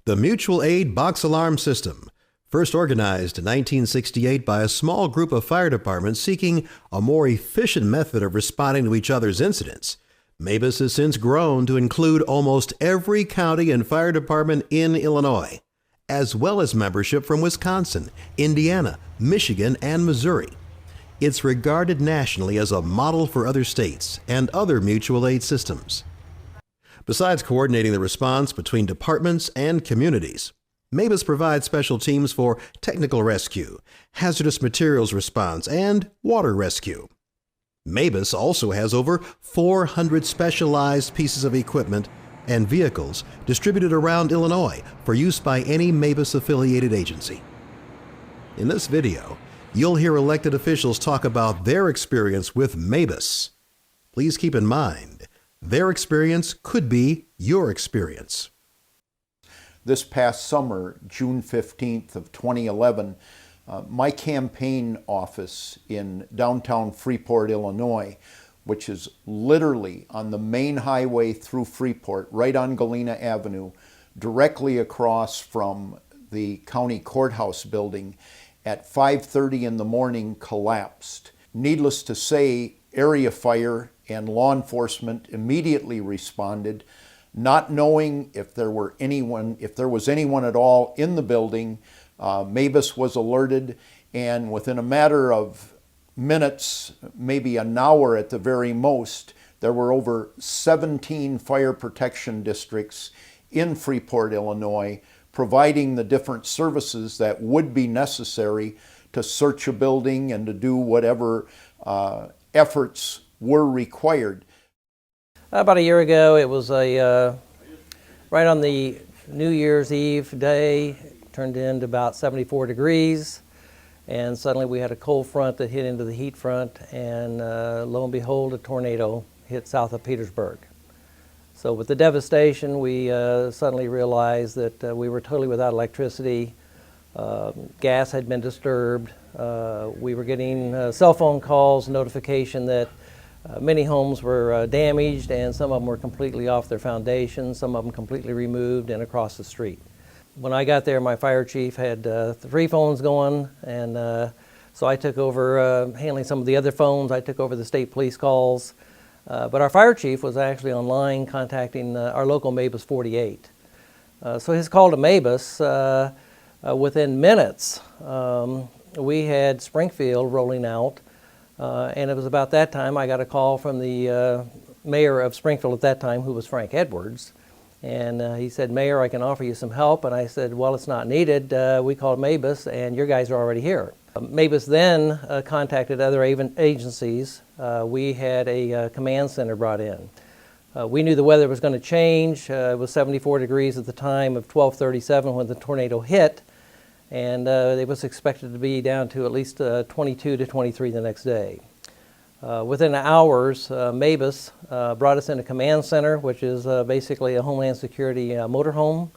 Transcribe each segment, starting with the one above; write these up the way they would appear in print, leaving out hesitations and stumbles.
The Mutual Aid Box Alarm System, first organized in 1968 by a small group of fire departments seeking a more efficient method of responding to each other's incidents, MABAS has since grown to include almost every county and fire department in Illinois, as well as membership from Wisconsin, Indiana, Michigan, and Missouri. It's regarded nationally as a model for other states and other mutual aid systems. Besides coordinating the response between departments and communities, MABAS provides special teams for technical rescue, hazardous materials response, and water rescue. MABAS also has over 400 specialized pieces of equipment and vehicles distributed around Illinois for use by any MABAS-affiliated agency. In this video, you'll hear elected officials talk about their experience with MABAS. Please keep in mind, their experience could be your experience. This past summer, June 15th of 2011, my campaign office in downtown Freeport, Illinois, which is literally on the main highway through Freeport, right on Galena Avenue, directly across from the county courthouse building, at 5:30 in the morning collapsed. Needless to say, area fire and law enforcement immediately responded, not knowing if there was anyone at all in the building. MABAS was alerted, and within a matter of minutes, maybe an hour at the very most, there were over 17 fire protection districts in Freeport, Illinois, providing the different services that would be necessary to search a building and to do whatever efforts were required. About a year ago, it was right on the New Year's Eve day, turned into about 74 degrees, and suddenly we had a cold front that hit into the heat front, and lo and behold, a tornado hit south of Petersburg. So with the devastation, we suddenly realized that we were totally without electricity. Gas had been disturbed. We were getting cell phone calls, notification that many homes were damaged, and some of them were completely off their foundation, some of them completely removed and across the street. When I got there, my fire chief had 3 phones going, and so I took over handling some of the other phones. I took over the state police calls, but our fire chief was actually online contacting our local MABAS 48. So his call to MABAS, within minutes, we had Springfield rolling out. And it was about that time I got a call from the mayor of Springfield at that time, who was Frank Edwards. And he said, "Mayor, I can offer you some help." And I said, "Well, it's not needed. We called MABAS, and your guys are already here." MABAS then contacted other agencies. We had a command center brought in. We knew the weather was going to change. It was 74 degrees at the time of 12:37 when the tornado hit. And it was expected to be down to at least 22 to 23 the next day. Within hours, MABAS brought us in a command center, which is basically a Homeland Security motorhome.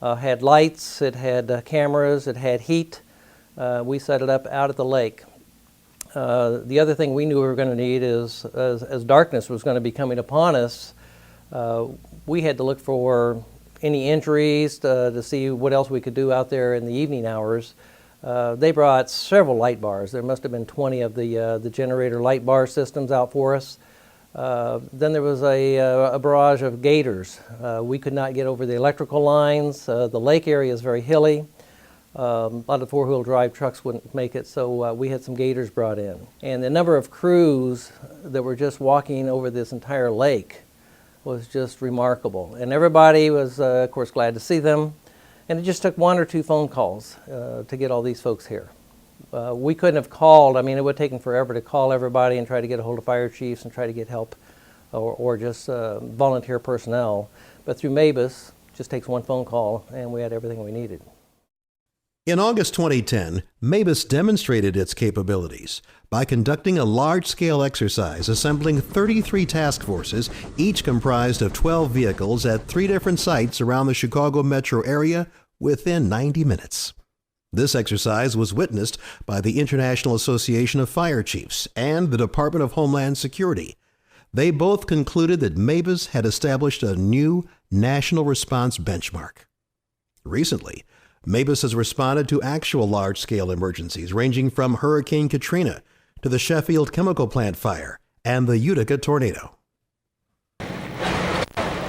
Had lights, it had cameras, it had heat. We set it up out at the lake. The other thing we knew we were going to need is, as darkness was going to be coming upon us, we had to look for any injuries to see what else we could do out there in the evening hours. They brought several light bars. There must have been 20 of the generator light bar systems out for us. Then there was a barrage of gators. We could not get over the electrical lines. The lake area is very hilly. A lot of four-wheel drive trucks wouldn't make it, so we had some gators brought in. And the number of crews that were just walking over this entire lake was just remarkable. And everybody was, of course, glad to see them. And it just took 1 or 2 phone calls to get all these folks here. We couldn't have called. I mean, it would have taken forever to call everybody and try to get a hold of fire chiefs and try to get help or just volunteer personnel. But through MABAS, it just takes 1 phone call, and we had everything we needed. In August 2010, MABAS demonstrated its capabilities by conducting a large-scale exercise assembling 33 task forces, each comprised of 12 vehicles at 3 different sites around the Chicago metro area within 90 minutes. This exercise was witnessed by the International Association of Fire Chiefs and the Department of Homeland Security. They both concluded that MABAS had established a new national response benchmark. Recently, MABAS has responded to actual large-scale emergencies ranging from Hurricane Katrina to the Sheffield chemical plant fire and the Utica tornado.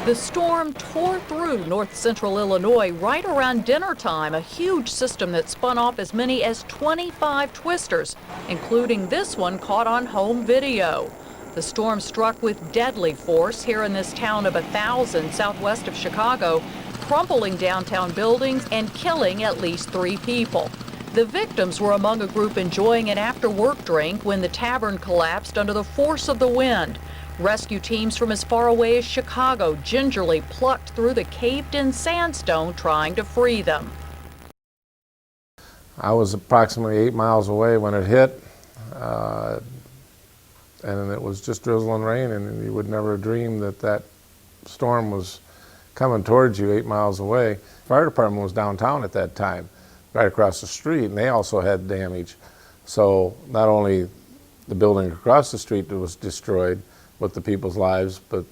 The storm tore through north central Illinois right around dinner time, a huge system that spun off as many as 25 twisters, including this one caught on home video. The storm struck with deadly force here in this town of 1,000 southwest of Chicago, crumpling downtown buildings and killing at least 3 people. The victims were among a group enjoying an after-work drink when the tavern collapsed under the force of the wind. Rescue teams from as far away as Chicago gingerly plucked through the caved-in sandstone trying to free them. I was approximately 8 miles away when it hit, and it was just drizzling rain, and you would never dream that that storm was coming towards you 8 miles away. The fire department was downtown at that time, right across the street, and they also had damage. So not only the building across the street was destroyed with the people's lives, but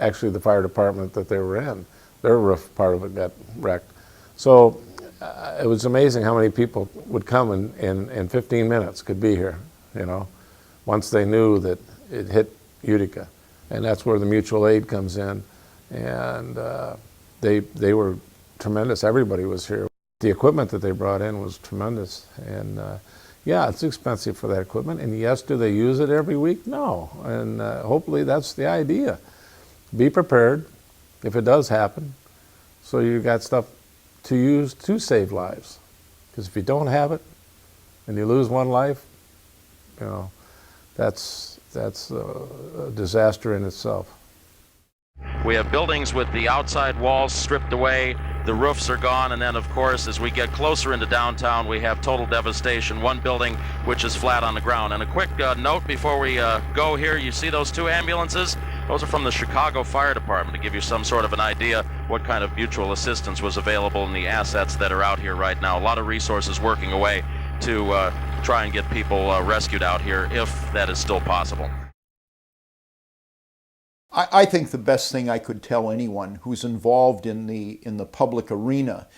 actually the fire department that they were in, their roof part of it got wrecked. So it was amazing how many people would come in 15 minutes could be here, you know, once they knew that it hit Utica. And that's where the mutual aid comes in. And they were tremendous. Everybody was here. The equipment that they brought in was tremendous. And yeah, it's expensive for that equipment. And yes, do they use it every week? No. And hopefully that's the idea. Be prepared if it does happen, so you got stuff to use to save lives. Because if you don't have it and you lose one life, you know, that's a disaster in itself. We have buildings with the outside walls stripped away, the roofs are gone, and then of course as we get closer into downtown we have total devastation. One building which is flat on the ground. And a quick note before we go here, you see those 2 ambulances? Those are from the Chicago Fire Department, to give you some sort of an idea what kind of mutual assistance was available in the assets that are out here right now. A lot of resources working away to try and get people rescued out here, if that is still possible. I think the best thing I could tell anyone who's involved in the public arena,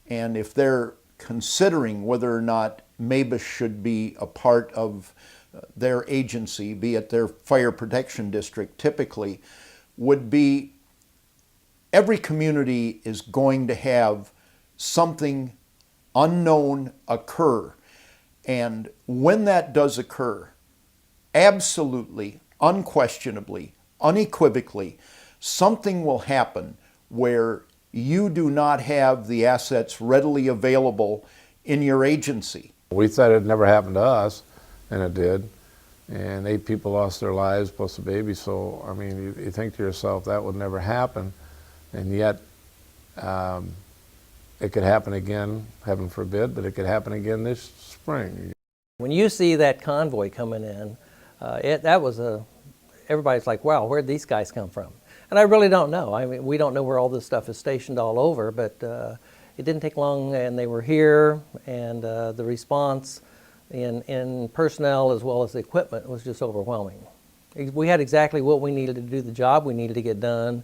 and if they're considering whether or not MABAS should be a part of their agency, be it their fire protection district typically, would be every community is going to have something unknown occur. And when that does occur, absolutely, unquestionably, unequivocally, something will happen where you do not have the assets readily available in your agency. We thought it never happened to us, and it did. And 8 people lost their lives, plus a baby. So, I mean, you think to yourself, that would never happen. And yet, it could happen again, heaven forbid, but it could happen again this spring. When you see that convoy coming in, everybody's like, wow, where'd these guys come from? And I really don't know. I mean, we don't know where all this stuff is stationed all over, but it didn't take long, and they were here, and the response in personnel as well as the equipment was just overwhelming. We had exactly what we needed to do the job we needed to get done,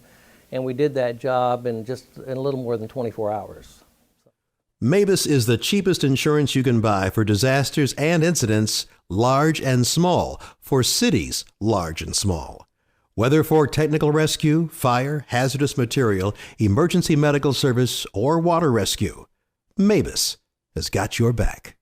and we did that job in a little more than 24 hours. MABAS is the cheapest insurance you can buy for disasters and incidents, large and small, for cities large and small. Whether for technical rescue, fire, hazardous material, emergency medical service, or water rescue, MABAS has got your back.